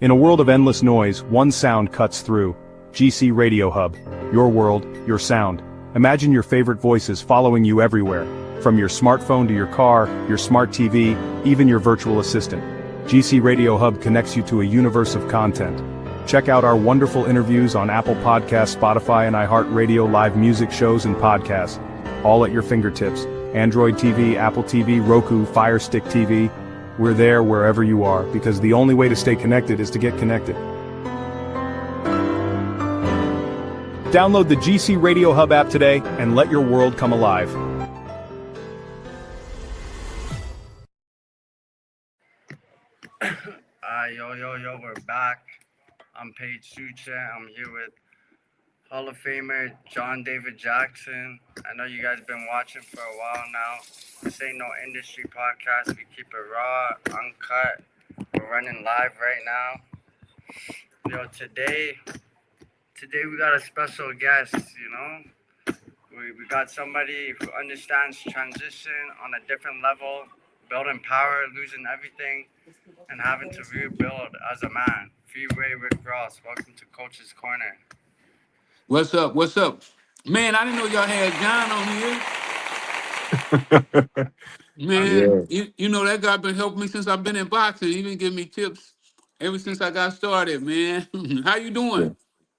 In a world of endless noise, one sound cuts through. GC Radio Hub. Your world, your sound. Imagine your favorite voices following you everywhere. From your smartphone to your car, your smart TV, even your virtual assistant. GC Radio Hub connects you to a universe of content. Check out our wonderful interviews on Apple Podcasts, Spotify, and iHeartRadio, live music shows and podcasts. All at your fingertips. Android TV, Apple TV, Roku, Fire Stick TV. We're there wherever you are, because the only way to stay connected is to get connected. Download the GC Radio Hub app today and let your world come alive. Yo, we're back. I'm Paige Sucha. I'm here with Hall of Famer John David Jackson. I know you guys been watching for a while now. This ain't no industry podcast. We keep it raw, uncut. We're running live right now. Today we got a special guest, We got somebody who understands transition on a different level, building power, losing everything, and having to rebuild as a man. Freeway Rick Ross, welcome to Coach's Corner. What's up? What's up? Man, I didn't know y'all had John on here. Man, Yeah. you know that guy been helping me since I've been in boxing. He been giving me tips ever since I got started, man. How you doing?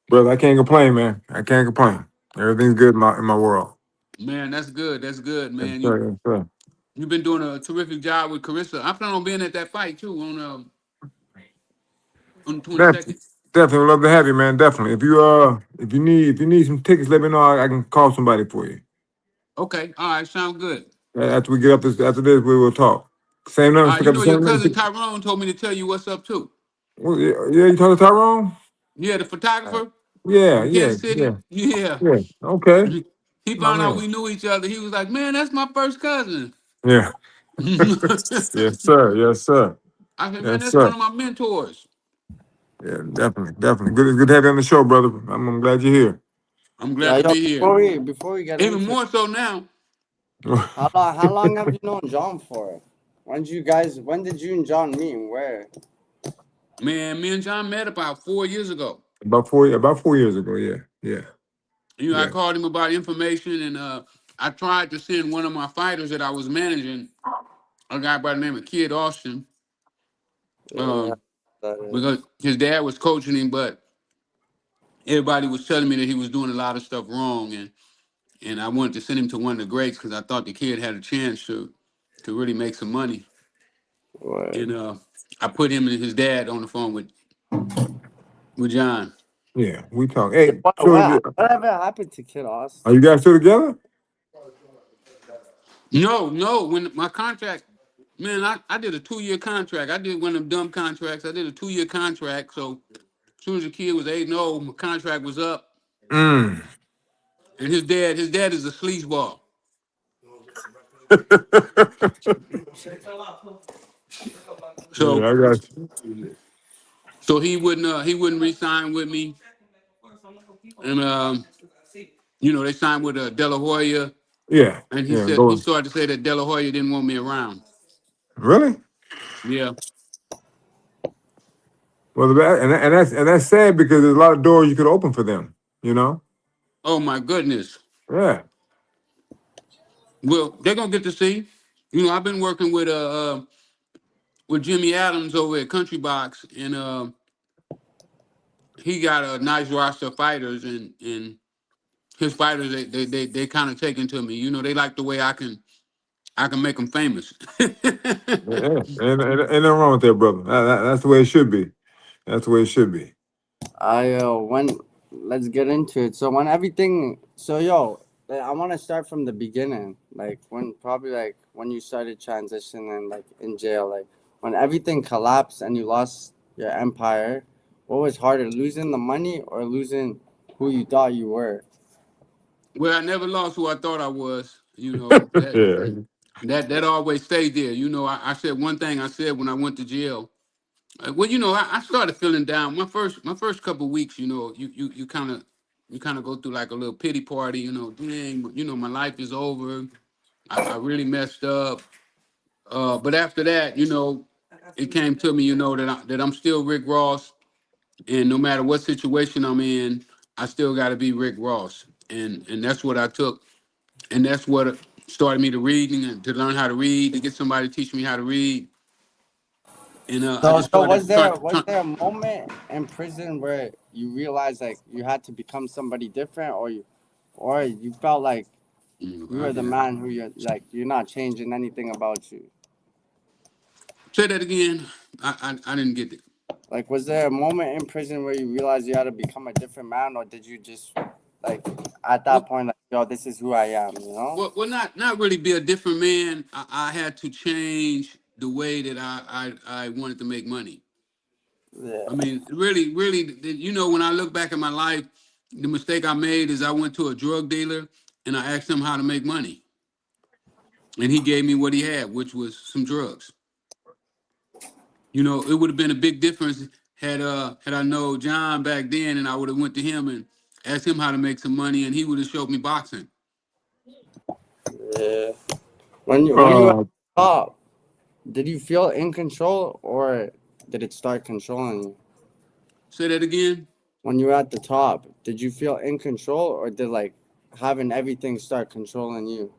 Brother, I can't complain, man. I can't complain. Everything's good in my world. Man, that's good. That's good, Yes, man. sir, yes, sir. You've been doing a terrific job with Carissa. I plan on being at that fight too on the 22nd. Definitely would love to have you, man. Definitely. If you need some tickets, let me know. I can call somebody for you. Okay, all right, sounds good. After we get up after this, we will talk. Same number. Pick You up the know your same cousin number. Tyrone told me to tell you what's up too. Well, yeah, you talking to Tyrone? Yeah, the photographer Yeah, from yeah, Kansas City. yeah, Yeah. yeah. Okay. He My found out man. we knew each other. He was like, "Man, that's my first cousin." Yeah. Yes, sir. Yes, sir. I said, "Man, Yes, that's one sir. of my mentors." Yeah, definitely. Good to have you on the show, brother. I'm glad you're here. I'm glad to be here. Before we get Even into more so now. how long have you known John for? When did you and John meet and where? Man, me and John met about 4 years ago. About 4 years ago. Yeah. I called him about information, and I tried to send one of my fighters that I was managing, a guy by the name of Kid Austin, because his dad was coaching him, but everybody was telling me that he was doing a lot of stuff wrong, and I wanted to send him to one of the greats because I thought the kid had a chance to really make some money. Right. And I put him and his dad on the phone with John. Yeah, we talk. Hey, whatever happened to Kid Austin? Are you guys still together? No. When my contract, man, I did a 2-year contract. I did one of them dumb contracts. I did a 2-year contract. So as soon as the kid was 8-0, my contract was up. Mm. And his dad is a sleazeball. So Yeah, I got you. So he wouldn't re-sign with me, and they signed with De La Hoya, Yeah. and he Go on. started to say that De La Hoya didn't want me around. Really? Yeah. Well, that's sad because there's a lot of doors you could open for them. Oh my goodness. Yeah. Well, they're gonna get to see. I've been working with Jimmy Adams over at Country Box, and he got a nice roster of fighters, and his fighters they kind of taken to me. They like the way I can make them famous. Yeah. Ain't nothing wrong with that, brother. That's the way it should be. That's the way it should be. Let's get into it. I want to start from the beginning, when you started transitioning, in jail, when everything collapsed and you lost your empire. What was harder, losing the money or losing who you thought you were? Well, I never lost who I thought I was. Yeah. That always stayed there. I said one thing I said when I went to jail. I started feeling down. My first couple of weeks, you kind of go through like a little pity party. Dang, my life is over. I really messed up. But after that, it came to me, that I'm still Rick Ross, and no matter what situation I'm in, I still got to be Rick Ross, and that's what I took, and that's what started me to reading and to learn how to read, to get somebody to teach me how to read, and I So just so started was there trying. was there a moment in prison where you realized like you had to become somebody different, or you felt like you were the man who you're like you're not changing anything about you? Say that again. I didn't get it. Like, was there a moment in prison where you realized you had to become a different man, or did you just like at that Well, point like, yo, this is who I am, you know? not really be a different man. I had to change the way that I wanted to make money. I Yeah, mean, really, when I look back at my life, the mistake I made is I went to a drug dealer and I asked him how to make money, and he gave me what he had, which was some drugs. It would have been a big difference had I known John back then, and I would have went to him and asked him how to make some money, and he would have showed me boxing. yeah. When you were at Uh, the top, did you feel in control, or did it start controlling you? Say that again. When you were at the top, did you feel in control, or did like having everything start controlling you?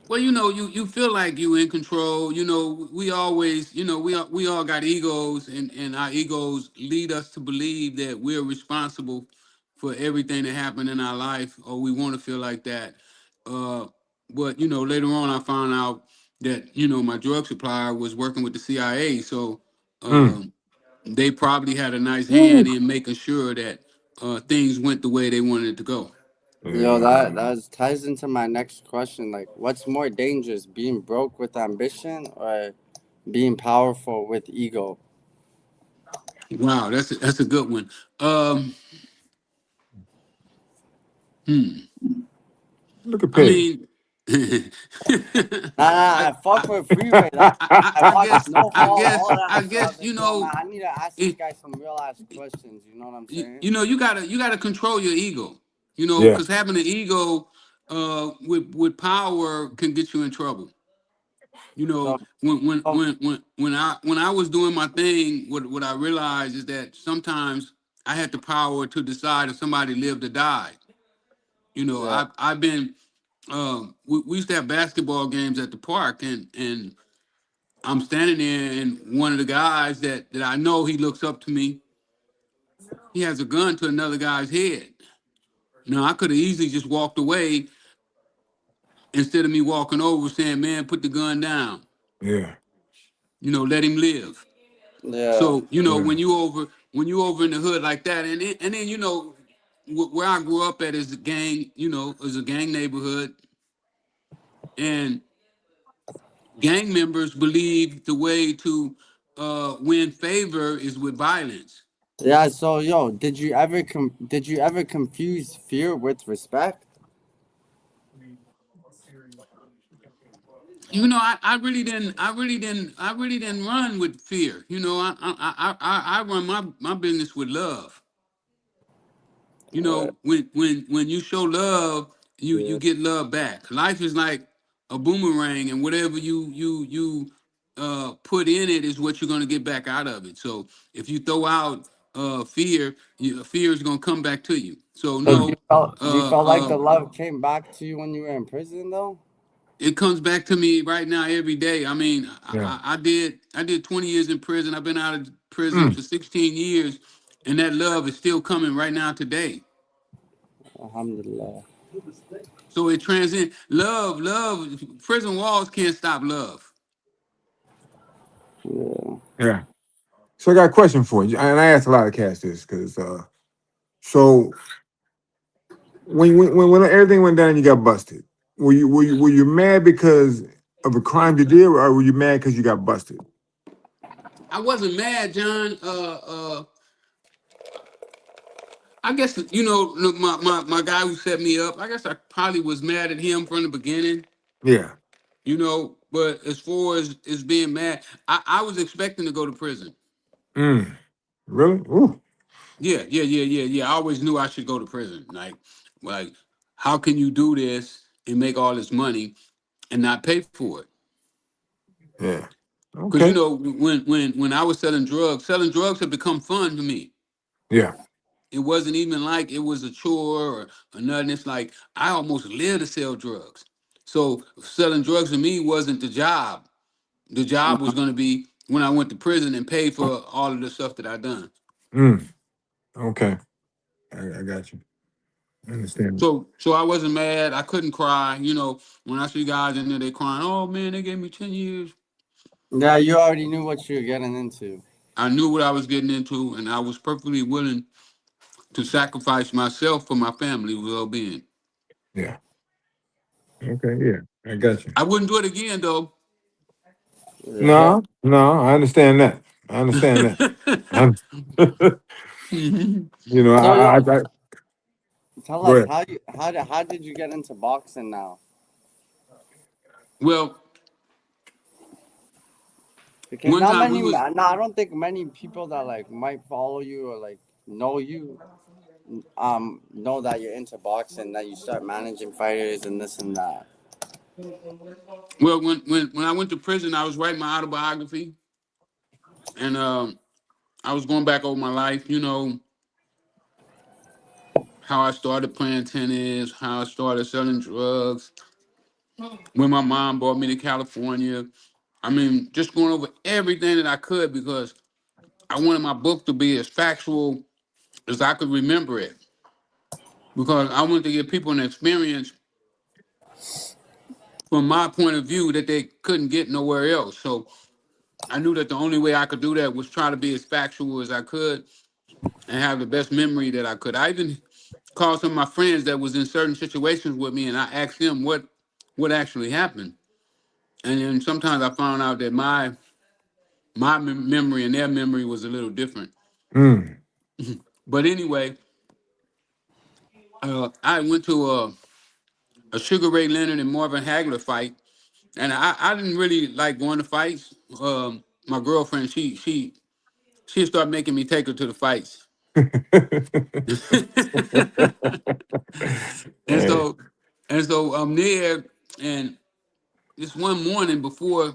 Well, you feel like you in control. We always, we all got egos, and our egos lead us to believe that we're responsible for everything that happened in our life, or we want to feel like that. Uh, but later on, I found out that my drug supplier was working with the CIA, so mm, they probably had a nice Woo. hand in making sure that things went the way they wanted it to go. Yo, Yeah. that ties into my next question. Like, what's more dangerous, being broke with ambition or being powerful with ego? Wow, that's a good one. Um, hmm. Look at I Petty. mean, I, Nah, I fuck with Freeway. Like, I I watch guess, I Snowfall, guess, all I that. So I guess, was like, yo, man, I need to ask this it, guy some real ass questions. You know what I'm saying? you gotta control your ego, Yeah. because having an ego, with power can get you in trouble. So, so When I was doing my thing, what I realized is that sometimes I had the power to decide if somebody lived or died. yeah, I've been, we used to have basketball games at the park, and I'm standing there, and one of the guys that I know, he looks up to me. He has a gun to another guy's head. Now I could have easily just walked away instead of me walking over saying, "Man, put the gun down. Yeah. Let him live." yeah, So Yeah. when you over in the hood like that, and then where I grew up at is a gang, is a gang neighborhood, and gang members believe the way to win favor is with violence. yeah. So, yo, did you ever confuse fear with respect? I really didn't run with fear. I run my business with love. Uh, When you show love, you yeah, get love back. Life is like a boomerang, and whatever you put in it is what you're gonna get back out of it. So if you throw out fear, fear is gonna come back to you. So so do you no, felt do you uh, felt like uh, the love came back to you when you were in prison though? it comes back to me right now every day. I mean, Yeah. I did 20 years in prison. I've been out of prison Mm. for 16 years, and that love is still coming right now today. Alhamdulillah. So it transcends love. Prison walls can't stop love. Yeah. Yeah. So I got a question for you, and I asked a lot of cats this because so when everything went down, you got busted. Were you mad because of a crime you did, or were you mad because you got busted? I wasn't mad, John. I guess look, my guy who set me up. I guess I probably was mad at him from the beginning. Yeah. But as far as being mad, I was expecting to go to prison. Mm. Really? Ooh. Yeah. I always knew I should go to prison. Like, how can you do this and make all this money and not pay for it? Yeah. Because Okay. when I was selling drugs had become fun to me. Yeah. It wasn't even like it was a chore or nothing. It's like I almost lived to sell drugs. So selling drugs to me wasn't the job. The job was going to be when I went to prison and paid for all of the stuff that I done. Mm. Okay. I got you. I understand. So I wasn't mad. I couldn't cry. When I see guys in there, they crying. Oh man, they gave me 10 years. Yeah, you already knew what you were getting into. I knew what I was getting into, and I was perfectly willing to sacrifice myself for my family well-being. Yeah. Okay. Yeah. I got you. I wouldn't do it again, though. Yeah. No, no, I understand that. I understand that. I'm- you know, So yo, I tell go us ahead. how did you get into boxing now? Well, Because one not time we many, was no, I don't think many people that like might follow you or like know you, know that you're into boxing, that you start managing fighters and this and that. well when I went to prison, I was writing my autobiography, and I was going back over my life. How I started playing tennis, how I started selling drugs, when my mom brought me to California. I mean, just going over everything that I could because I wanted my book to be as factual as I could remember it. Because I wanted to give people an experience from my point of view that they couldn't get nowhere else. So I knew that the only way I could do that was try to be as factual as I could and have the best memory that I could. I even called some of my friends that was in certain situations with me, and I asked them what actually happened. And then sometimes I found out that my memory and their memory was a little different. Mm. But anyway, I went to a Sugar Ray Leonard and Marvin Hagler fight, and I didn't really like going to fights. My girlfriend, she started making me take her to the fights. and Hey, so and so I'm there, and this one morning before,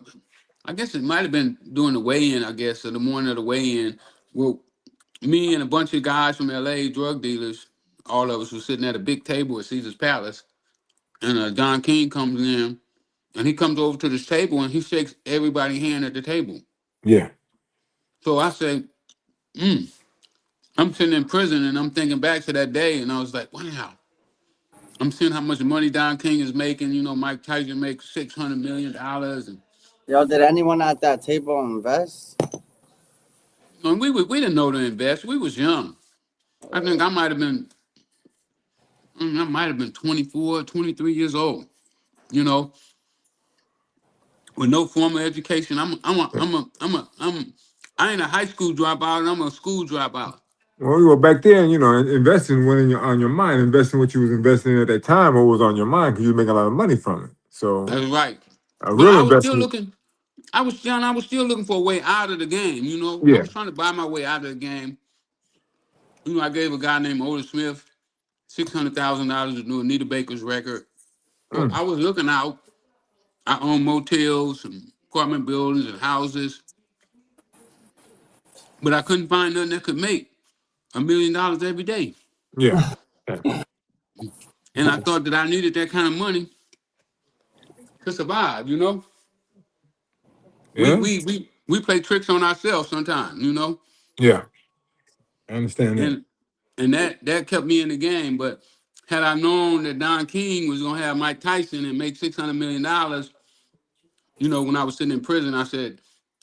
I guess it might have been during the weigh-in, I guess, or the morning of the weigh-in. Well, me and a bunch of guys from LA, drug dealers, all of us were sitting at a big table at Caesar's Palace, and Don King comes in, and he comes over to this table and he shakes everybody's hand at the table. yeah. So I say, I'm sitting in prison and I'm thinking back to that day, and I was like, wow. I'm seeing how much money Don King is making. Mike Tyson makes $600 million, Yo, did anyone at that table invest? and we didn't know to invest. We was young. I think I might have been 24, 23 years old. You know, with no formal education. I ain't a high school dropout. I'm a school dropout. Well, back then, investing went on your mind. Investing what you was investing at that time, or was on your mind because you were making a lot of money from it. So That's right. a But real I was still investment, looking. I was young. I was still looking for a way out of the game. I yeah. was trying to buy my way out of the game. I gave a guy named Otis Smith $600,000 to do Anita Baker's record. So Mm, I was looking out. I own motels and apartment buildings and houses, but I couldn't find nothing that could make $1 million every day. yeah. Yeah. And I thought that I needed that kind of money to survive. We Yeah. we we we play tricks on ourselves sometimes. Yeah. I understand that. And and that kept me in the game. But had I known that Don King was gonna have Mike Tyson and make $600 million, when I was sitting in prison, I said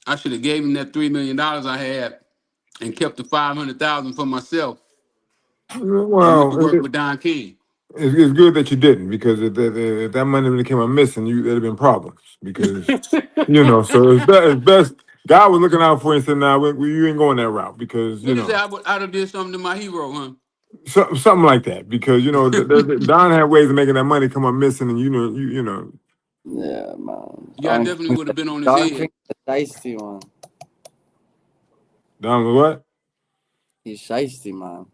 I should have gave him that $3 million I had and kept the 500,000 for myself and went to Well, work with Don King. it's good that you didn't because if that money really came up missing, there'd have been problems because So it's best. God was looking out for you and said, "Nah, you ain't going that route because What is that? I'd have did something to my hero, huh? something like that because Don had ways of making that money come up missing and you know Yeah, man. Yeah, I definitely would have been on his Don head. King's a shiesty one. Don was what? He's shiesty, man.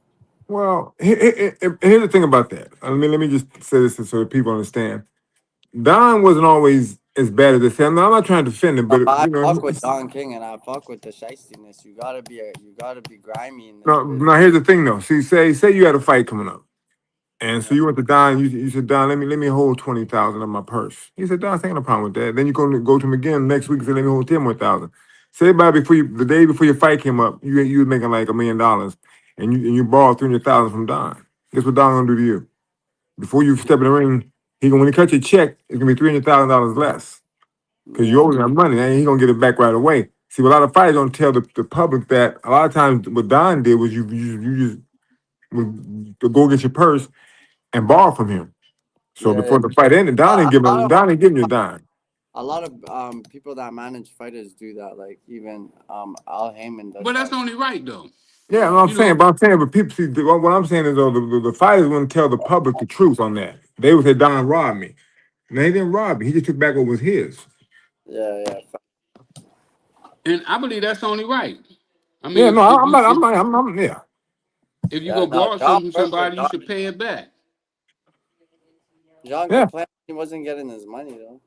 Well, here's the thing about that. Let me just say this so that people understand. Don wasn't always as bad as they said. I'm not trying to defend him, No, but but I you know, fuck with Don King and I fuck with the shystiness. You gotta be grimy in this no. business. Now here's the thing, though. See, say you had a fight coming up, and so Yeah, you went to Don. You said, Don, let me hold 20,000 in my purse. He said, Don, I ain't no problem with that. Then you go to him again next week and say, let me hold 10 more thousand. Say by the day before your fight came up, you was making like $1 million, and you borrowed 300,000 from Don. Guess what Don gonna do to you? Before you step in the ring, when he cut your check, it's gonna be $300,000 less because you yeah, owe him that money, and he gonna get it back right away. See, a lot of fighters don't tell the public that a lot of times what Don did was you just would go get your purse and borrow from him. So yeah, yeah. before the fight ended, A lot of Don ain't giving you a dime. people that manage fighters do that. Like even Al Heyman does But that's that. only right though. Yeah, Yeah, You know, but I'm saying, but people see what I'm saying is though the fighters wouldn't tell the public the truth on that. They would say Don robbed me. No, he didn't rob me. He just took back what was his. yeah, yeah. and I believe that's only right. I Yeah, mean, no, I'm not. I'm not. Yeah, if you Yeah, go no, borrow John something from worked with somebody, you Don. should pay it back. John yeah, complained he wasn't getting his money though.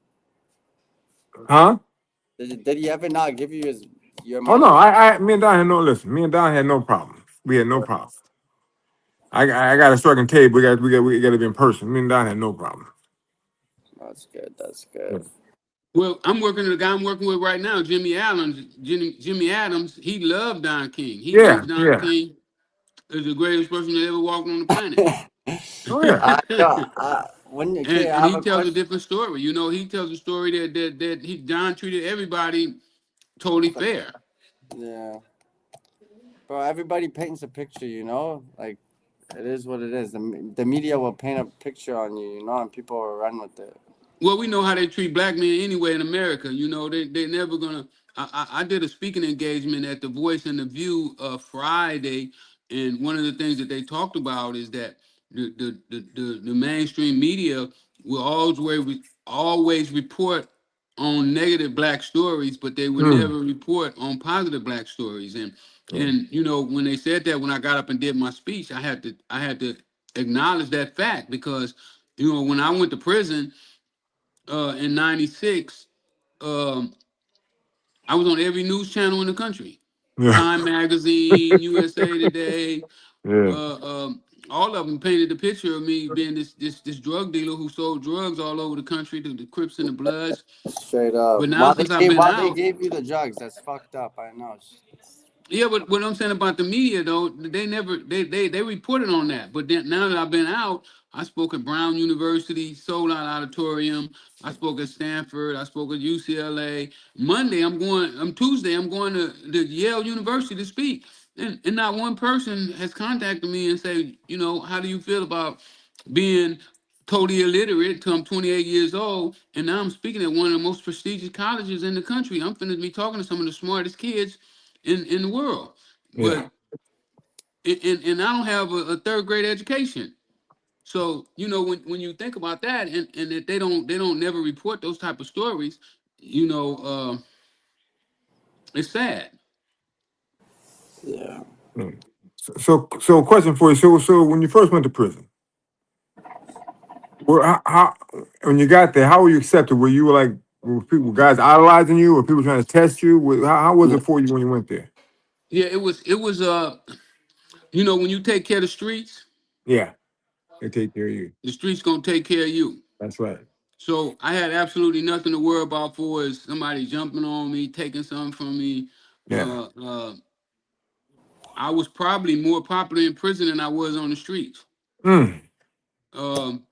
huh? Did he ever not give you your Oh no, money? me and Don had no listen. Me and Don had no problem. We had no problem. I got a story I can tell you. We got to be in person. Me and Don had no problem. That's good. That's Yeah. good. Well, the guy I'm working with right now, Jimmy Adams. Jimmy Adams, he loved Don King. He Yeah, thinks Don yeah. King is the greatest person that ever walked on the planet. Oh yeah. When and okay, I and have he a tells a question. different story. You know, he tells a story that he Don treated everybody totally fair. Yeah, bro. Everybody paints a picture, you know. Like it is what it is. The media will paint a picture on you, you know, and people will run with it. Well, we know how they treat black men anyway in America. You know, they never gonna. I did a speaking engagement at the Voice and the View Friday, and one of the things that they talked about is that the mainstream media will always report on negative black stories, but they would Hmm. never report on positive black stories. And Yeah. you know, when they said that, when I got up and did my speech, I had to acknowledge that fact because you know when I went to prison in '96, um, I was on every news channel in the country. Yeah. Time Magazine, USA Today, Yeah. all of them painted the picture of me being this drug dealer who sold drugs all over the country to the Crips and the Bloods. Straight up. But now since I've been While they out, gave you the drugs, that's fucked up. I know. yeah, but what I'm saying about the media though, they never they reported on that. But then now that I've been out, I spoke at Brown University, Sold Out Auditorium. I spoke at Stanford. I spoke at UCLA. Tuesday, I'm going to Yale University to speak. And not one person has contacted me and say, you know, how do you feel about being totally illiterate till I'm 28 years old, and now I'm speaking at one of the most prestigious colleges in the country. I'm finna be talking to some of the smartest kids in the world. Yeah. But and I don't have a third grade education. So you know when you think about that and that they don't never report those type of stories, you know, it's sad. Yeah. Hmm. So question for you. So when you first went to prison, how when you got there, how were you accepted? Were you like were guys idolizing you, or people trying to test you? How was it for you when you went there? Yeah, it was you know when you take care of Yeah, they take care of you. the streets gonna take care of you. That's right. So I had absolutely nothing to worry about for is somebody jumping on me, taking something from me. Yeah. Uh, uh, I was probably more popular in prison than I was on the streets. Mm.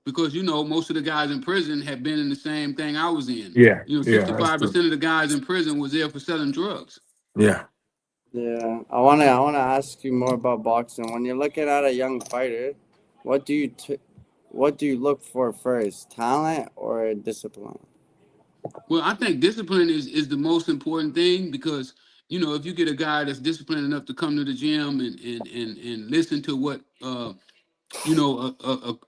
Because you know most of the guys in prison had been in the same thing I was in. Yeah. You know, Yeah. That's true. 65% of the guys in prison was there for selling drugs. Yeah. Yeah. I wanna ask you more about boxing. When you're looking at a young fighter, what do you what do you look for first? Talent or discipline? Well, I think discipline is the most important thing because you know if you get a guy that's disciplined enough to come to the gym and listen to what you know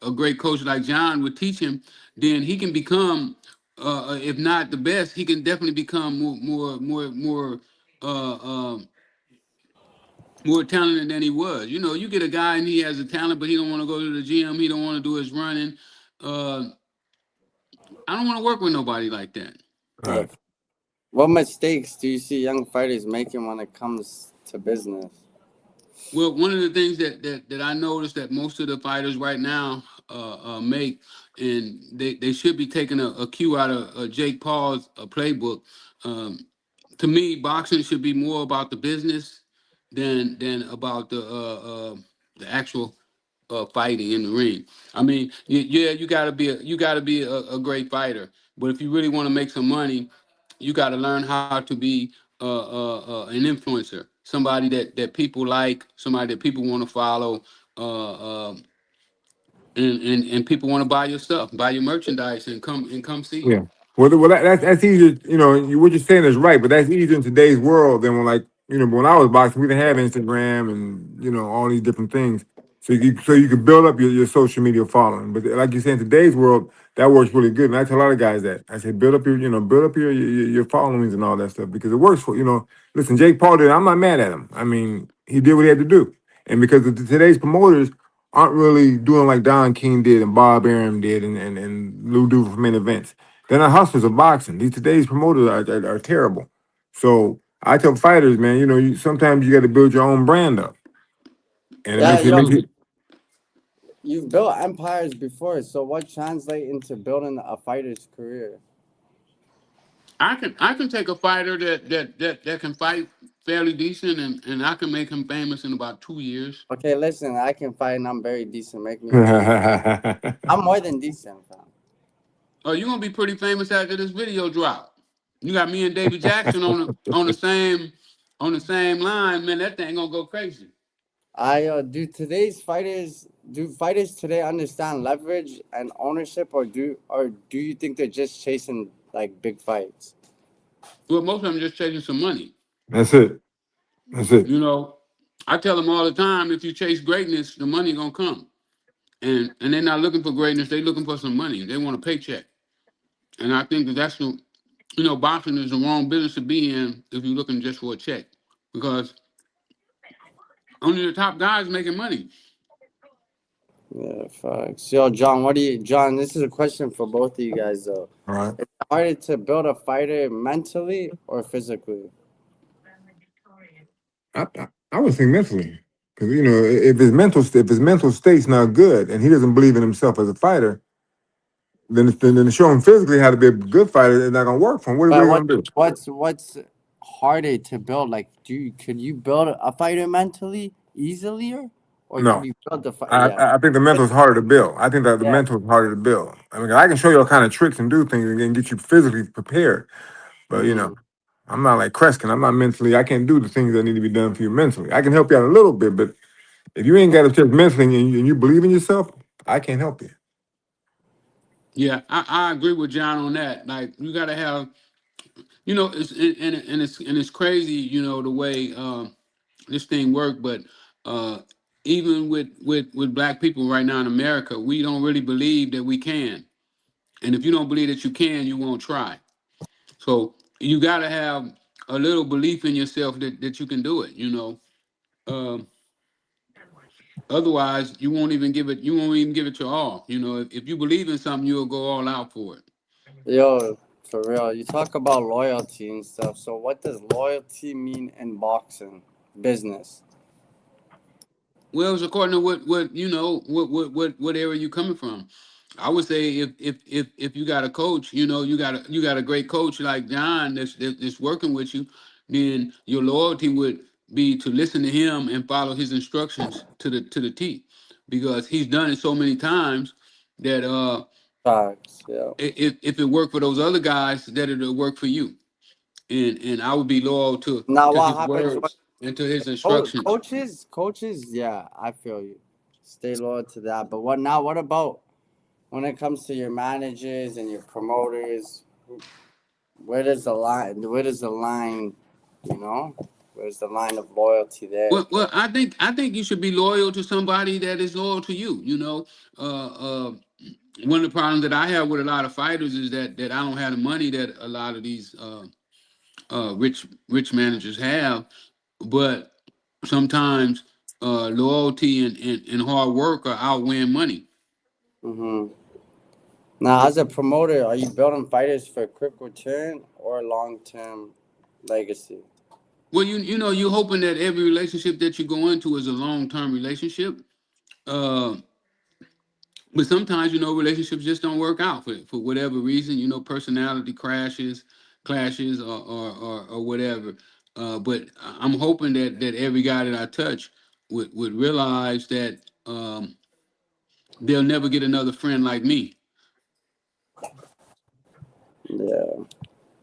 a great coach like John would teach him, then he can become if not the best, he can definitely become uh, uh, more talented than he was. You know, you get a guy and he has a talent, but he don't want to go to the gym. He don't want to do his running. Uh, I don't want to work with nobody like that. Yeah. Right. What mistakes do you see young fighters making when it comes to business? Well, one of the things that I noticed that most of the fighters right now make, and they should be taking a cue out of Jake Paul's playbook. Um, to me, boxing should be more about the business than about the actual fighting in the ring. I mean, yeah, you gotta be a great fighter, but if you really want to make some money, you got to learn how to be an influencer, somebody that people like, somebody that people want to follow, uh, and people want to buy your stuff, buy your merchandise, and come see you. Yeah. Well, that's easier. You know, what you're saying is right, but that's easier in today's world than when, like, you know, when I was boxing, we didn't have Instagram and, you know, all these different things. So you could build up your social media following. But like you said, in today's world, that works really good. And I tell a lot of guys that. I say build up your followings and all that stuff because it works for, you know. Listen, Jake Paul did. I'm not mad at him. I mean, he did what he had to do, and because today's promoters aren't really doing like Don King did and Bob Arum did and Lou Duva from main events. They're not hustlers of boxing. These today's promoters are terrible. So I tell fighters, man, you know, sometimes you got to build your own brand up, and it Yeah, makes it makes yo, it. you've built empires before, so what translate into building a fighter's career? I can take a fighter that can fight fairly decent, and I can make him famous in about 2 years. Okay, listen, I can fight and I'm very decent. Make me famous. I'm more than decent, fam. Oh, you're gonna be pretty famous after this video drop. You got me and David Jackson on the same line, man. That thing gonna go crazy. Do fighters today understand leverage and ownership, or do you think they're just chasing like big fights? Well, most of them just chasing some money. That's it. That's it. You know, I tell them all the time, if you chase greatness, the money gonna come. And they're not looking for greatness; they looking for some money. They want a paycheck. And I think boxing is the wrong business to be in if you're looking just for a check, because only the top guys making money. Yeah, facts. Yo, John, this is a question for both of you guys though. All right. It's harder to build a fighter mentally or physically? I would think mentally, because you know if his mental state's not good and he doesn't believe in himself as a fighter, then to show him physically how to be a good fighter, it's not gonna work for him. What are But you gonna do? what's harder to build? Like, could you build a fighter mentally easily, or could No. you build the fight? I, Yeah, I think the mental is harder to build. I think that the yeah. mental is harder to build. I mean, I can show you all kind of tricks and do things and get you physically prepared. But you know, Mm-hmm. I'm not like Kreskin. I'm not mentally. I can't do the things that need to be done for you mentally. I can help you out a little bit, but if you ain't got to check mentally and you believe in yourself, I can't help you. Yeah, I agree with John on that. Like, you gotta have, it's and it's crazy, the way this thing worked. But uh, even with black people right now in America, we don't really believe that we can. And if you don't believe that you can, you won't try. So you gotta have a little belief in yourself that you can do it. Um, Otherwise, you won't even give it your all. If you believe in something, you'll go all out for it. Yo, for real, you talk about loyalty and stuff. So, what does loyalty mean in boxing business? Well, it's according to what area you coming from. I would say if you got a coach, you got a great coach like John that's working with you, then your loyalty would be to listen to him and follow his instructions to the T, because he's done it so many times that Facts. Yeah. if it worked for those other guys, that it'll work for you. And I would be loyal to Now, to what his happens when words and to his instructions. coaches? Yeah, I feel you. Stay loyal to that. But what now? What about when it comes to your managers and your promoters? Where does the line? Where does the line? You know, where's the line of loyalty there? Well, I think you should be loyal to somebody that is loyal to you. One of the problems that I have with a lot of fighters is that I don't have the money that a lot of these rich managers have. But sometimes loyalty and hard work are outweighing money. Mm-hmm. Now, as a promoter, are you building fighters for a quick return or long term legacy? Well, you're hoping that every relationship that you go into is a long-term relationship. Uh, but sometimes, relationships just don't work out for whatever reason. Personality clashes, or whatever. But I'm hoping that every guy that I touch would realize that they'll never get another friend like me.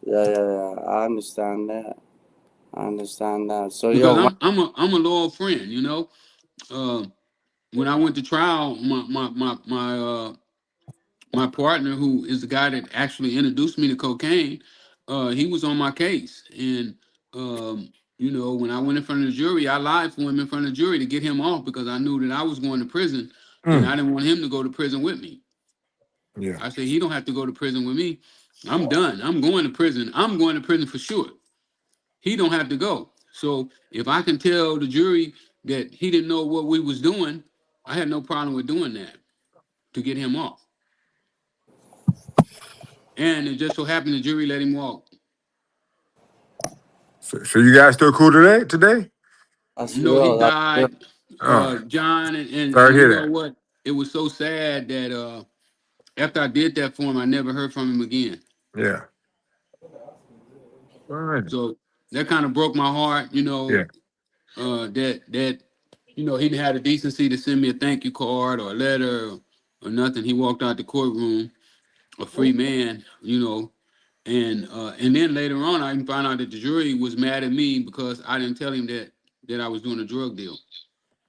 Yeah, yeah. I understand that. I understand that. So, Because yo, I'm a loyal friend. Uh, when I went to trial, my partner, who is the guy that actually introduced me to cocaine, he was on my case. And when I went in front of the jury, I lied for him in front of the jury to get him off because I knew that I was going to prison, and Mm. I didn't want him to go to prison with me. Yeah. I said he don't have to go to prison with me. I'm done. I'm going to prison. I'm going to prison for sure. He don't have to go. So if I can tell the jury that he didn't know what we was doing, I had no problem with doing that to get him off. And it just so happened the jury let him walk. So you guys still cool today? Today? that's He real. That's real. died, Oh, John, and sorry to you hear know that. what? It was so sad that after I did that for him, I never heard from him again. Yeah. All right. So that kind of broke my heart, Yeah. that he didn't have the decency to send me a thank you card or a letter or nothing. He walked out the courtroom a free man, and then later on I even found out that the jury was mad at me because I didn't tell him that I was doing a drug deal.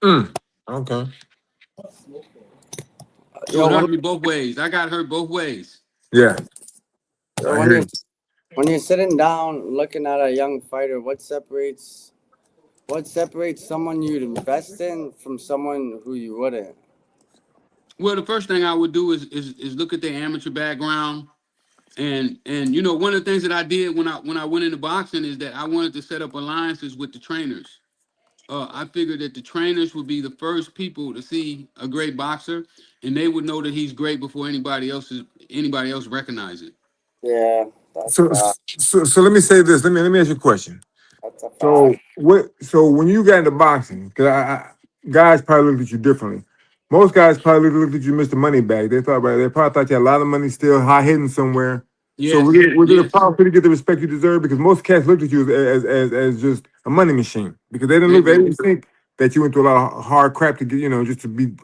Mm. Okay. So Yo, it hurt me both ways. I got hurt both ways. Yeah. I when hear you're you. when you're sitting down looking at a young fighter, what separates someone you'd invest in from someone who you wouldn't? Well, the first thing I would do is look at their amateur background, and one of the things that I did when I went into boxing is that I wanted to set up alliances with the trainers. I figured that the trainers would be the first people to see a great boxer, and they would know that he's great before anybody else recognize it. Yeah, that's a So, fact. so let me say this. Let me ask you a question. That's a So fact. what? So when you got into boxing, because guys probably looked at you differently. Most guys probably looked at you, Mr. Moneybag. They thought, right? They probably thought you had a lot of money still high hidden somewhere. So Yes, was it a yes. problem for you to get the respect you deserve? Because most cats looked at you as just a money machine. Because They they do. didn't think that you went through a lot of hard crap to get, just to be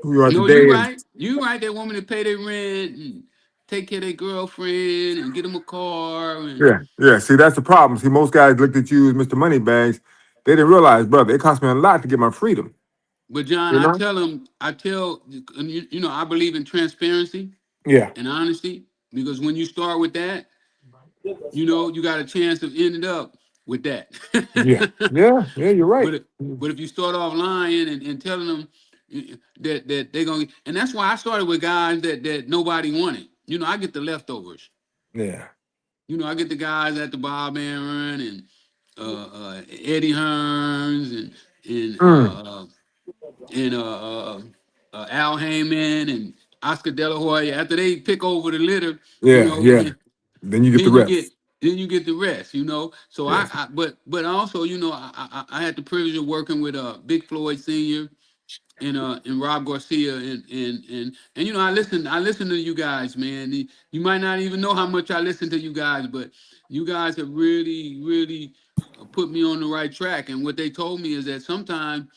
who you are No, you today. And right. You right. They want me to pay their rent and take care of their girlfriend and get them a car and. yeah, yeah. See, that's the problem. See, most guys looked at you as Mr. Moneybags. They didn't realize, brother, it cost me a lot to get my freedom. But John, You know? I tell, I believe in transparency Yeah. and honesty because when you start with that, you got a chance of ending up with that. Yeah, yeah, yeah. You're right. but but if you start off lying and telling them that they're gonna, and that's why I started with guys that nobody wanted. I get the leftovers. Yeah. I get the guys at the Bob Aaron and Eddie Hearns and Mm. Al Heyman and Oscar De La Hoya. After they pick over the litter, Yeah, yeah. then Then you get the then you get rest. then you get the rest. So Yes. but also I had the privilege of working with Big Floyd Senior and Rob Garcia and I listen to you guys, man. You might not even know how much I listen to you guys, but you guys have really put me on the right track. And what they told me is that sometimes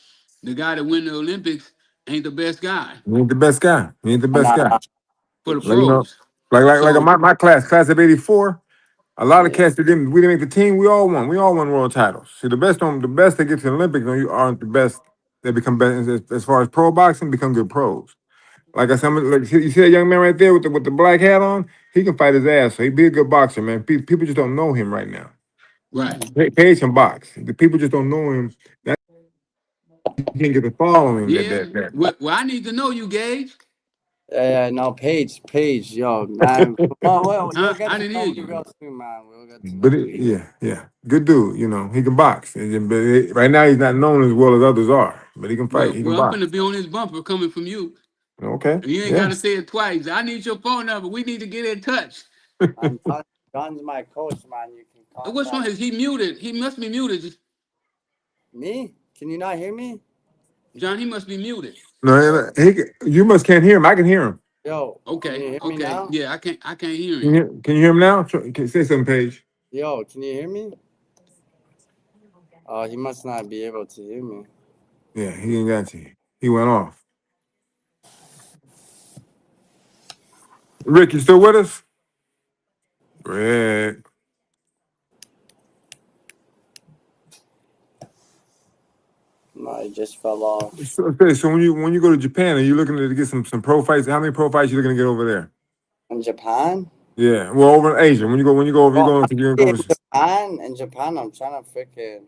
the guy that win the Olympics ain't the best guy You ain't the best guy. You ain't the best guy. Nah, for for the sure. Like pros. like So my class of '84. A lot of Yeah, cats that we didn't make the team. We all won. We all won world titles. See, the best that get to the Olympics aren't the best that become best as far as pro boxing become good pros. Like I said, like you see that young man right there with the black hat on. He can fight his ass. So he be a good boxer, man. People just don't know him right now. right. Paige can box. The people just don't know him. That he can get the following Yeah. that. Well, I need to know you, Gage. yeah. No, Paige, yo, man. Well, you'll get I to didn't hear know me you. real soon, man. We'll get to But know me. yeah, good dude. He can box. But right now he's not known as well as others are. But he can fight. Well, He can well, I'm box. finna be on this bumper coming from you. Okay. You ain't Yeah. gotta say it twice. I need your phone number. We need to get in touch. John's my coach, man. You can Which one contact is he muted? He must be muted. me. Can you not hear me? John, he must be muted. No, you must can't hear him. I can hear him. Yo, can Okay, you hear me okay. now? Yeah, I can't hear Can him. can you hear him now? Say something, Paige. Yo, can you hear me? Oh, he must not be able to hear me. Yeah, he ain't got you. He went off. Rick, you still with us? Rick. No, he just fell off. So when you go to Japan, are you looking to get some pro fights? How many pro fights you looking to get over there? In Japan? Yeah, well, over in Asia. When you go over, you Well, going to you go. In Japan, I'm trying to freaking.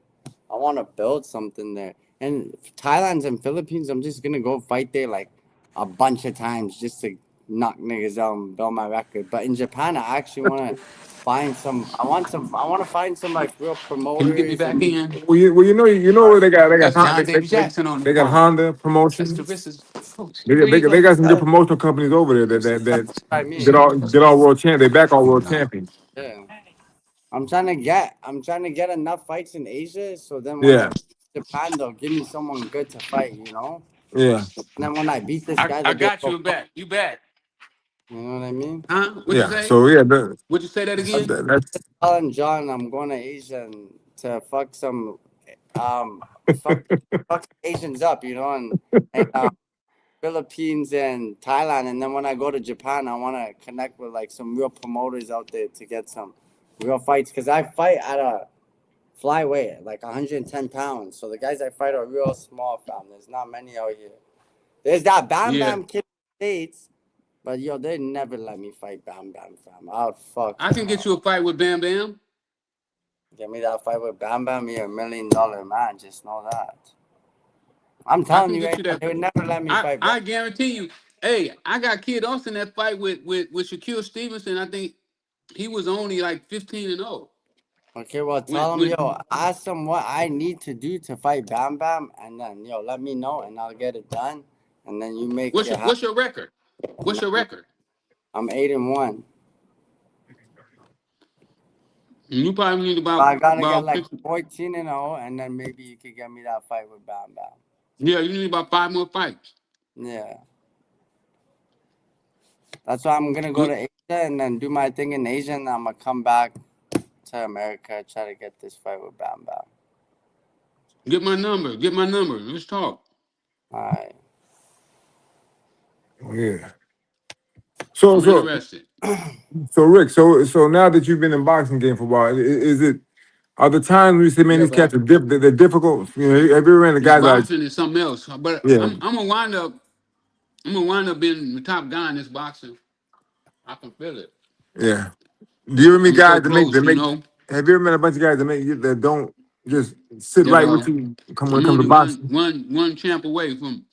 I want to build something there. And Thailand and Philippines, I'm just gonna go fight there like a bunch of times just to knock niggas out and build my record. But in Japan, I actually want to find some. I want some. I want to find some like real Can you get me promoters back and. in? You know they got That's John David Jackson on the they got phone. Honda That's promotions. Teresa's coach. They got, Here they you got, go. they got some good That's promotional companies over there that what I mean. get all world champ. They back all world champions. Yeah. I'm trying to get enough fights in Asia, so then when I Yeah, beat Japan, they'll give me someone good to fight, you know. yeah, And then when I beat this guy, I they'll be like, got oh, you back. You back. you know what I mean? Huh? What you yeah. say? So yeah, Would you say that again? that's Telling John I'm going to Asia and to fuck some, um, fuck, fuck Asians up, you know, and Philippines and Thailand, and then when I go to Japan, I want to connect with like some real promoters out there to get some real fights because I fight at a flyweight, like 110 pounds. So the guys I fight are real small, fam. There's not many out here. There's that Bam Yeah. Bam kid in the States, but yo, they never let me fight Bam Bam, fam. I'll fuck I him can get up. you a fight with Bam Bam. Give me that fight with Bam Bam, you're $1 million man. Just know that. I'm I telling can you get right you now, that. they would never let me fight Bam. I guarantee you. Hey, I got Kid Austin that fight with Shaquille Stevenson. I think he was only like 15-0. Okay, well, When tell him, when yo, ask him what I need to do to fight Bam Bam, and then, yo, let me know, and I'll get it done. And then you make it happen. what's your record? What's your record? I'm 8-1. You probably need I gotta get about like 50. 14-0, and then maybe you could get me that fight with Bam Bam. Yeah, you need about 5 more fights. Yeah. That's why I'm gonna go Good. to Asia and then do my thing in Asia, and I'm gonna come back to America, try to get this fight with Bam Bam. Get my number. Get my number. Let's talk. Alright. yeah. So I'm so interested. so Rick, so now that you've been in boxing game for a while, is it are the times when you say, man, Yeah, these cats bro. are they're difficult? You know, have you ever ran the This guys like, boxing is something else. But yeah, I'm gonna wind up. I'm gonna wind up being the top guy in this boxing. I can feel it. yeah. Do you ever meet I'm so guys close, you make? know. Have you ever met a bunch of guys that don't just sit Yeah, right with bro. you when it I'm comes to only boxing? one champ away from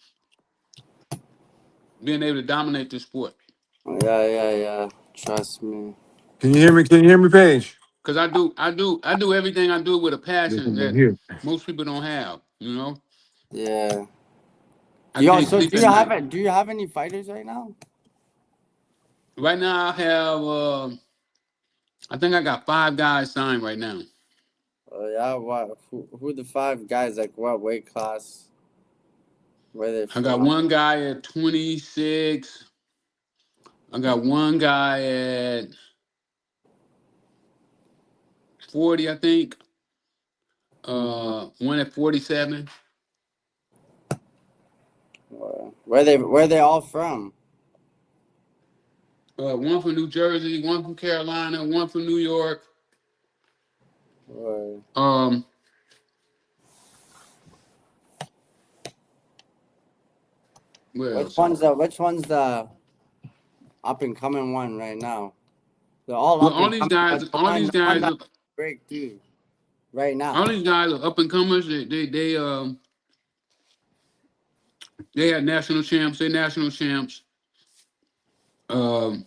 being able to dominate the sport. Yeah. Trust me. Can you hear me? Can you hear me, Paige? Cause I do everything I do with a Yes, passion I'm that here. most people don't have. You know, Yeah. I Yo, can't so sleep at night. do you have any fighters right now? Right now, I have. I think I got 5 guys signed right now. Oh yeah, what? Who the 5 guys? Like what weight class? Where they I got from? one guy at 26. I got one guy at 40, I think. Mm-hmm. One at 47. Where they all from? One from New Jersey, one from Carolina, one from New York. Or Um, where else? which one's the up and coming one right now? They're all Well, up and coming, but all these the one guys, that break through right now. all these guys are up and comers. They had national champs. They national champs. Um,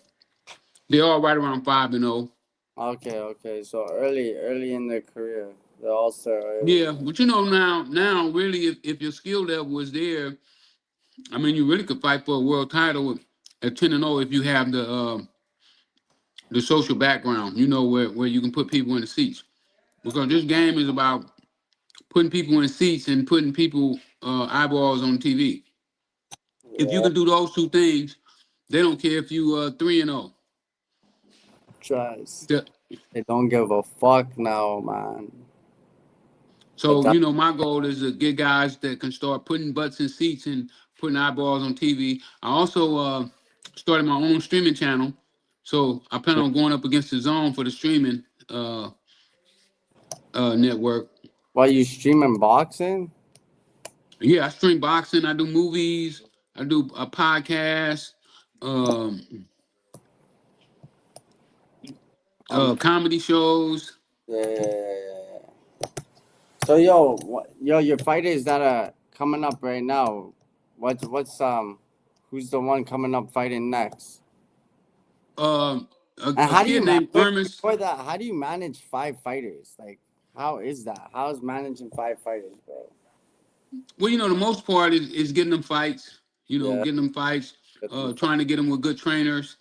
they're all right around 5-0. Okay. So early in their career, they're all start early. Yeah, but you know now really, if your skill level is there, I mean, you really could fight for a world title at 10-0 if you have the social background. You know where you can put people in the seats, because this game is about putting people in seats and putting people eyeballs on TV. If you Yeah, can do those two things, they don't care if you 3-0. tries. The- They don't give a fuck now, man. But So that my goal is to get guys that can start putting butts in seats and putting eyeballs on TV. I also started my own streaming channel, so I plan on going up against the Zone for the streaming network. while you streaming boxing, Yeah, I stream boxing. I do movies. I do a podcast, um, I'm comedy shows. yeah. So yo, your fighters that are coming up right now. What's who's the one coming up fighting next? Um, And a how do you kid named Ernest. before that? How do you manage 5 fighters? Like, how is that? How's managing 5 fighters, bro? Well, the most part is getting them fights. Yeah, Getting them fights. get them Trying to get them with good trainers.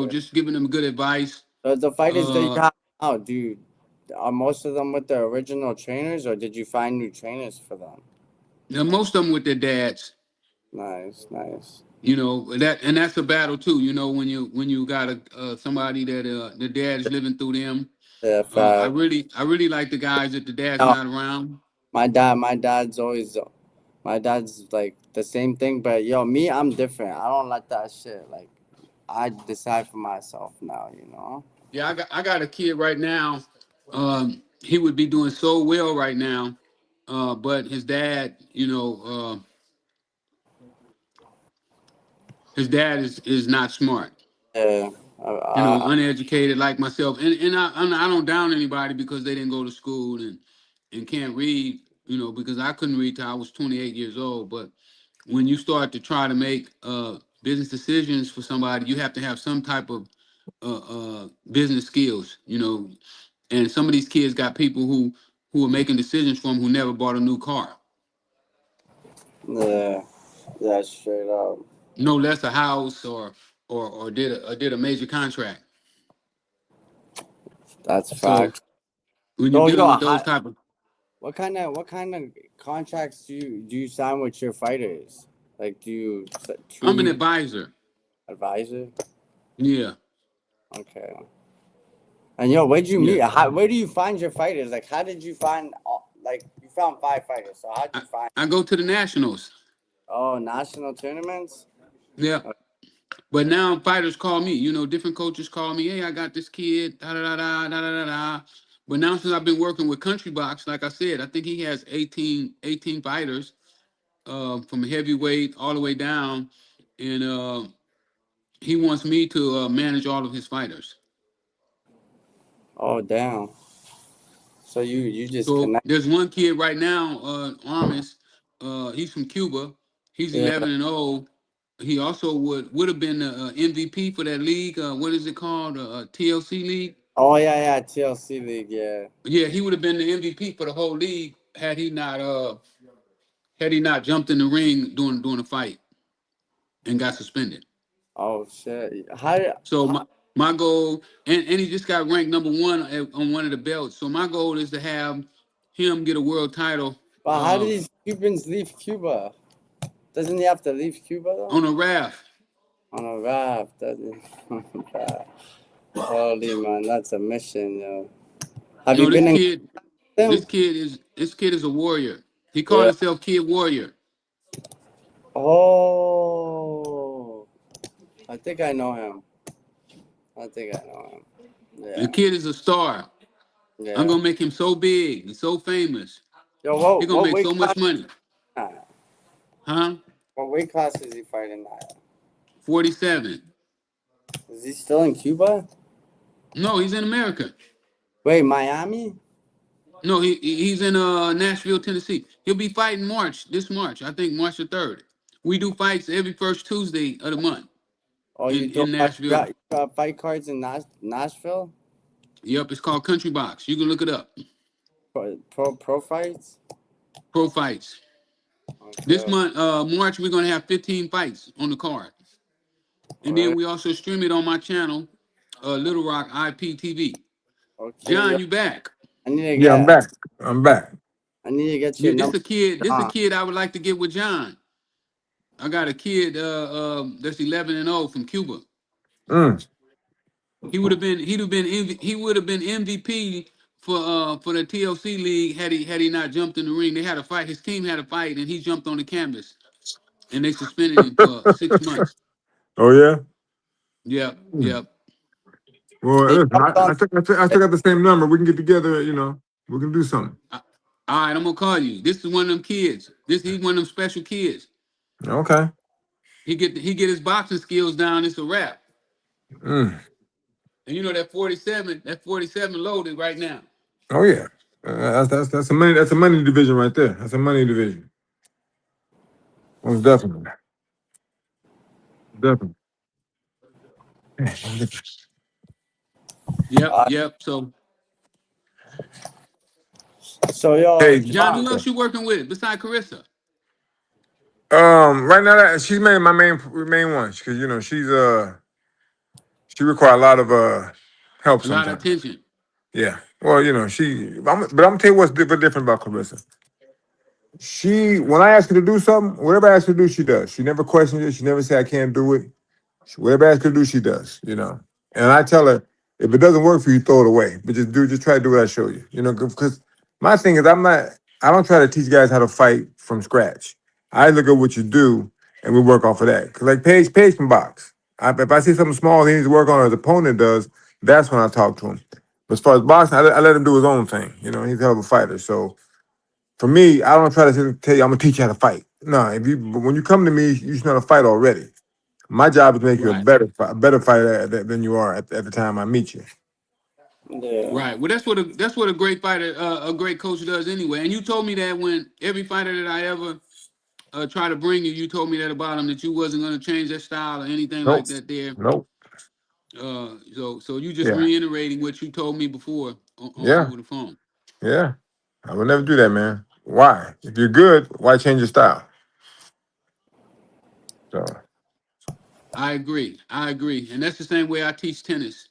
okay. Just giving them good advice. So the fighters that you Uh, have now, are most of them with the original trainers, or did you find new trainers for them? now most of them with their dads. Nice, nice. That's a battle too. When you got somebody that the dad is living through them. Yeah, I fact. really like the guys that the dad's No, not around. my dad's like the same thing, but yo, me, I'm different. I don't let that shit. Like, I decide for myself now. Yeah, I got a kid right now. He would be doing so well right now, but his dad is not smart. Yeah, Uneducated like myself, and I don't down anybody because they didn't go to school and can't read. Because I couldn't read till I was 28 years old. But when you start to try to make business decisions for somebody, you have to have some type of business skills. And some of these kids got people who are making decisions for them who never bought a new car, yeah, yeah, straight up. no less a house or did a major contract. That's So fact. when you're So dealing with those type of, what kind of contracts do you sign with your fighters? Like, do you I'm an 2 year advisor. advisor? Yeah, Okay. And yo, where'd you yeah. meet? Where do you find your fighters? Like, how did you find? Like, you found 5 fighters. So how'd I, you find? I go to the nationals. Oh, national tournaments. Yeah. Uh, But now fighters call me. Different coaches call me. Hey, I got this kid. Da da da da da da da. But now since I've been working with Country Box, like I said, I think he has 18 fighters, from heavyweight all the way down, and he wants me to manage all of his fighters. Oh, damn. So you just So connect. there's one kid right now, Armis. He's from Cuba. He's Yeah. 11-0. He also would have been the MVP for that league. What is it called? TLC league. Oh yeah, TLC league. Yeah. Yeah, he would have been the MVP for the whole league had he not jumped in the ring during the fight and got suspended. Oh shit. How So my goal, and he just got ranked number one on one of the belts. So my goal is to have him get a world title But how do these Cubans leave Cuba? Doesn't he have to leave Cuba though? on a raft. On a raft, doesn't Holy man, that's a mission, yo. Have you This been in kid, them? this kid is a warrior. He called Yeah. himself Kid Warrior. Oh, I think I know him. I think I know him. The Yeah. kid is a star. I'm Yeah. gonna make him so big and so famous. Yo, He's what gonna what make weight so class? much money, huh? What weight class is he fighting at? 47. Is he still in Cuba? No, he's in America. Wait, Miami? No, he's in Nashville, Tennessee. He'll be fighting this March. I think March the 3rd. We do fights every first Tuesday of the month Oh, you in Nashville. got fight cards in Nashville? Yep, it's called Country Box. You can look it up. Pro fights? Pro Fights. This Okay. month, March, we're gonna have 15 fights on the card, and then Alright. we also stream it on my channel, Little Rock IPTV. Okay. Yo, John, you back? I need to Yeah, I'm get. back. I'm back. I need to get your Yeah, number. this a John. kid I would like to get with John. I got a kid that's 11 and 0 from Cuba. Mm. He would have been MVP for the TLC league had he not jumped in the ring. They had a fight. His team had a fight, and he jumped on the canvas, and they suspended him for 6 months. Oh yeah. Yep, Mm. yep. Well, He listen, jumped on. I still got the same number. We can get together. You know, we can do something. All right, I'm gonna call you. This is one of them kids. He's one of them special kids. Okay. He get his boxing skills down. It's a wrap. Mm. And you know that 47 loaded right now. Oh yeah. That's a money division right there. That's a money division. Most definitely. Definitely. Yep, yep. So, So yo, Hey, John, John. who else you working with besides Carissa? right now she's my main one because you know she requires a lot of help A lot of sometimes. attention. Yeah. Well, you know but I'm gonna tell you what's different about Carissa. When I ask her to do something, whatever I ask her to do, she does. She never questions it. She never say I can't do it. Whatever I ask her to do, she does. You know. And I tell her if it doesn't work for you, throw it away. But just try to do what I show you. You know, because my thing is I don't try to teach guys how to fight from scratch. I look at what you do and we work off of that. Cause like Paige can box. If I see something small he needs to work on or his opponent does, that's when I talk to him. But as far as boxing, I let him do his own thing. You know, he's a hell of a fighter. So for me, I don't try to tell you I'm gonna teach you how to fight. No, but when you come to me, you should know how to fight already. My job is to make you a Right. better fighter than you are at the time I meet you. Yeah. Right. Well, that's what a great fighter, a great coach does anyway. And you told me that when every fighter that I ever try to bring you, you told me that about him that you wasn't going to change that style or anything Nope. like that. There. Nope. So you just Yeah. reiterating what you told me before Yeah. over the phone. Yeah. I would never do that, man. Why? If you're good, why change your style? So, I agree. And that's the same way I teach tennis.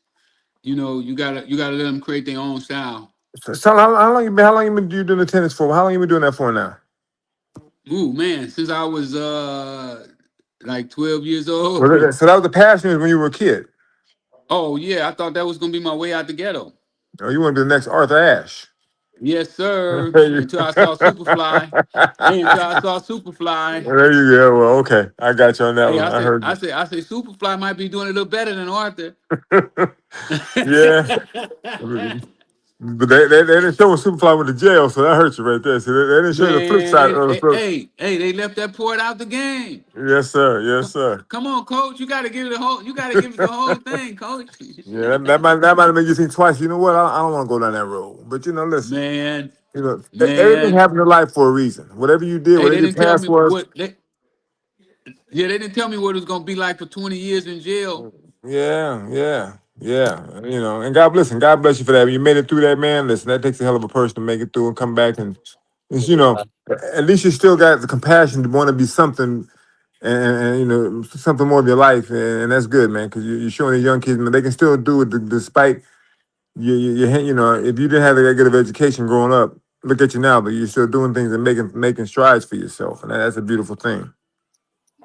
You know, you gotta let them create their own style. so how long you been doing the tennis for? How long you been doing that for now? Ooh, man, since I was like 12 years old. So that was the passion when you were a kid. Oh yeah, I thought that was gonna be my way out the ghetto. Oh, you want to be the next Arthur Ashe? Yes, sir. there you Until I saw Superfly. Hey, until I saw Superfly. go. Well, okay, I got you on that Hey, one. I heard I say Superfly might be doing a little better than Arthur. you. yeah. But they didn't show when Superfly went to jail, so that hurts you right there. So they didn't show you the flip Man, side of the flip. they left that port out the game. Yes, sir. Yes, sir. Come on, coach. You gotta give it the whole thing, coach. Yeah, that might have made you think twice. You know what? I don't want to go down that road. But you know, listen. Man, You know, everything man. happened in life for a reason. Whatever you did, Hey, whatever they your didn't tell past me was. they didn't tell me what it was gonna be like for 20 years in jail. Yeah, yeah, yeah. You know, and God bless you for that. When you made it through that, man. Listen, that takes a hell of a person to make it through and come back and, it's, you know, at least you still got the compassion to want to be something and you know something more of your life, and that's good, man. Because you're showing these young kids, man, they can still do it despite you know, if you didn't have that good of education growing up, look at you now, but you're still doing things and making strides for yourself, and that's a beautiful thing.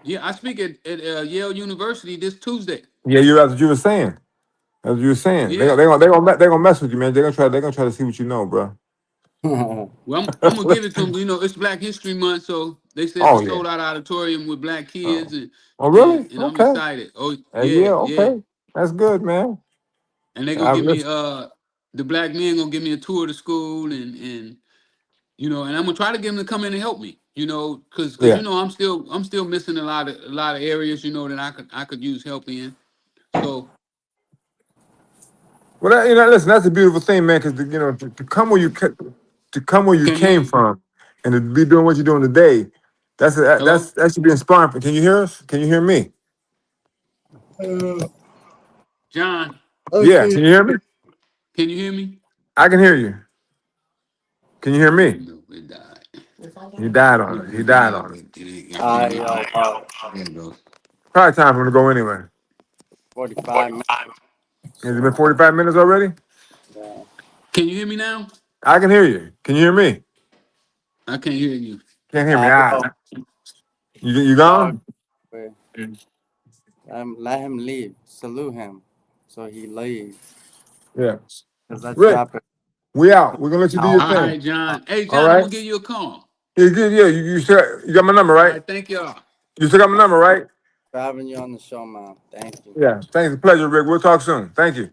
Yeah, I speak at Yale University this Tuesday. Yeah, that's what you were saying. That's what you were saying. Yeah. They gonna mess with you, man. They're gonna try to see what you know, bro. Well, I'm gonna give it to them. You know, it's Black History Month, so they said it's a Oh yeah. sold out auditorium with black kids, Oh, and oh and, really? and I'm Okay. excited. Oh Yeah. yeah, yeah. Okay. That's good, man. And they gonna I give me listen. the black men gonna give me a tour of the school, and you know, and I'm gonna try to get them to come in and help me. You know, because Yeah. you know I'm still missing a lot of areas. You know that I could use help in. So Well, you know, listen. That's a beautiful thing, man. Because you know, to come where to come where you can hear came you. from, and to be doing what you're doing today, Hello, that should be inspiring. Can you hear us? Can you hear me? John. Yeah. Okay. Can you hear me? Can you hear me? I can hear you. Can you hear Oh me? no, it died. He died on it. He died on it. Yo, There it goes. Probably time for him to go anyway. 45 minutes. Has it been 45 minutes already? Yeah. Can you hear me now? I can hear you. Can you hear me? I can't hear you. Can't hear me. Yo, You dog, gone? let him leave. Salute him. So he leaves. Yeah. Because that Rick, trapper. we out. We're gonna let you do your All thing. right, John. Hey, All John, I'm right. gonna give you a call. Yeah, good. Yeah, you got my number, All right? right, thank y'all. You still got my number, right? For having you on the show, man. Thank you. Yeah. Thanks. It's a pleasure, Rick. We'll talk soon. Thank you.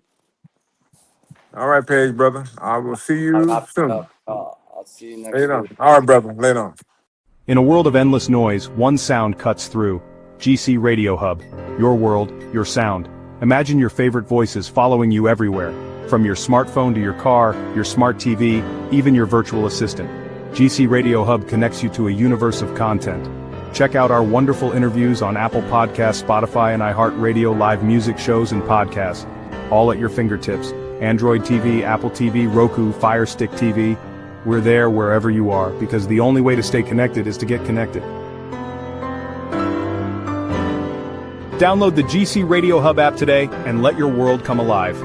All right, Paige, brother. I will see I'll you wrap it soon. up. I'll see you next Later week. on. All right, brother. Later on. In a world of endless noise, one sound cuts through. GC Radio Hub. Your world, your sound. Imagine your favorite voices following you everywhere. From your smartphone to your car, your smart TV, even your virtual assistant. GC Radio Hub connects you to a universe of content. Check out our wonderful interviews on Apple Podcasts, Spotify, and iHeartRadio, live music shows and podcasts. All at your fingertips. Android TV, Apple TV, Roku, Fire Stick TV. We're there wherever you are, because the only way to stay connected is to get connected. Download the GC Radio Hub app today and let your world come alive.